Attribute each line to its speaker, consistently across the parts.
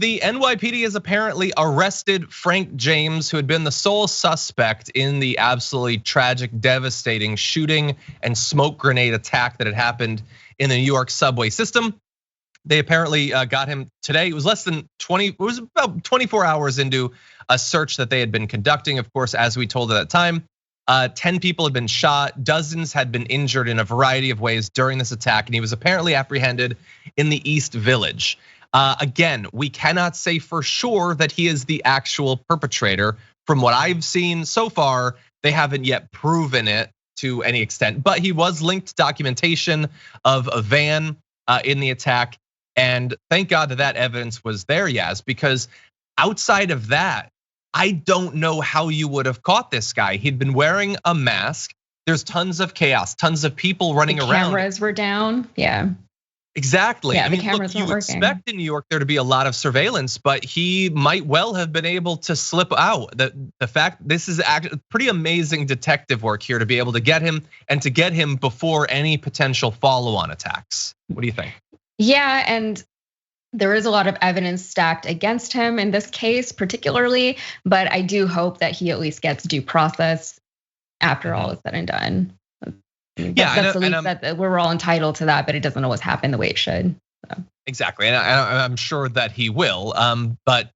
Speaker 1: The NYPD has apparently arrested Frank James, who had been the sole suspect in the absolutely tragic, devastating shooting and smoke grenade attack that had happened in the New York subway system. They apparently got him today. It was it was about 24 hours into a search that they had been conducting. Of course, as we told at that time, 10 people had been shot, dozens had been injured in a variety of ways during this attack, and he was apparently apprehended in the East Village. Again, we cannot say for sure that he is the actual perpetrator. From what I've seen so far, they haven't yet proven it to any extent, but he was linked to documentation of a van in the attack. And thank God that evidence was there, Yaz, because outside of that, I don't know how you would have caught this guy. He'd been wearing a mask. There's tons of chaos, tons of people running around.
Speaker 2: Cameras were down, yeah.
Speaker 1: Exactly.
Speaker 2: Yeah,
Speaker 1: I mean, look, you expect in New York there to be a lot of surveillance, but he might well have been able to slip out. The fact this is actually pretty amazing detective work here to be able to get him and to get him before any potential follow-on attacks. What do you think?
Speaker 2: Yeah, and there is a lot of evidence stacked against him in this case, particularly, but I do hope that he at least gets due process after all is said and done. That's the least that we're all entitled to that, but it doesn't always happen the way it should. So.
Speaker 1: Exactly, and I'm sure that he will. But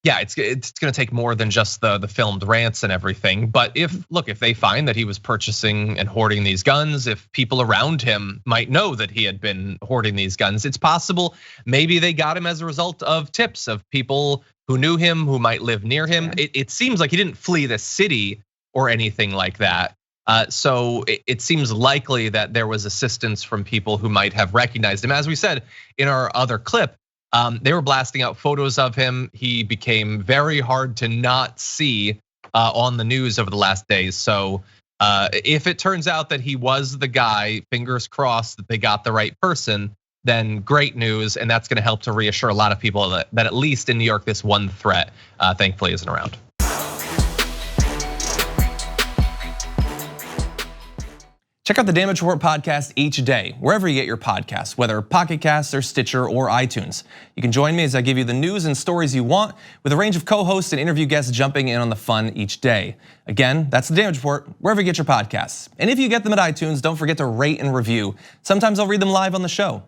Speaker 1: yeah, it's going to take more than just the filmed rants and everything. But if they find that he was purchasing and hoarding these guns, if people around him might know that he had been hoarding these guns, it's possible maybe they got him as a result of tips of people who knew him, who might live near him. Yeah. It seems like he didn't flee the city or anything like that. So it seems likely that there was assistance from people who might have recognized him. As we said in our other clip, they were blasting out photos of him. He became very hard to not see on the news over the last days. So if it turns out that he was the guy, fingers crossed that they got the right person, then great news. And that's gonna help to reassure a lot of people that at least in New York, this one threat thankfully isn't around. Check out the Damage Report podcast each day, wherever you get your podcasts, whether Pocket Casts or Stitcher or iTunes. You can join me as I give you the news and stories you want, with a range of co-hosts and interview guests jumping in on the fun each day. Again, that's the Damage Report, wherever you get your podcasts. And if you get them at iTunes, don't forget to rate and review. Sometimes I'll read them live on the show.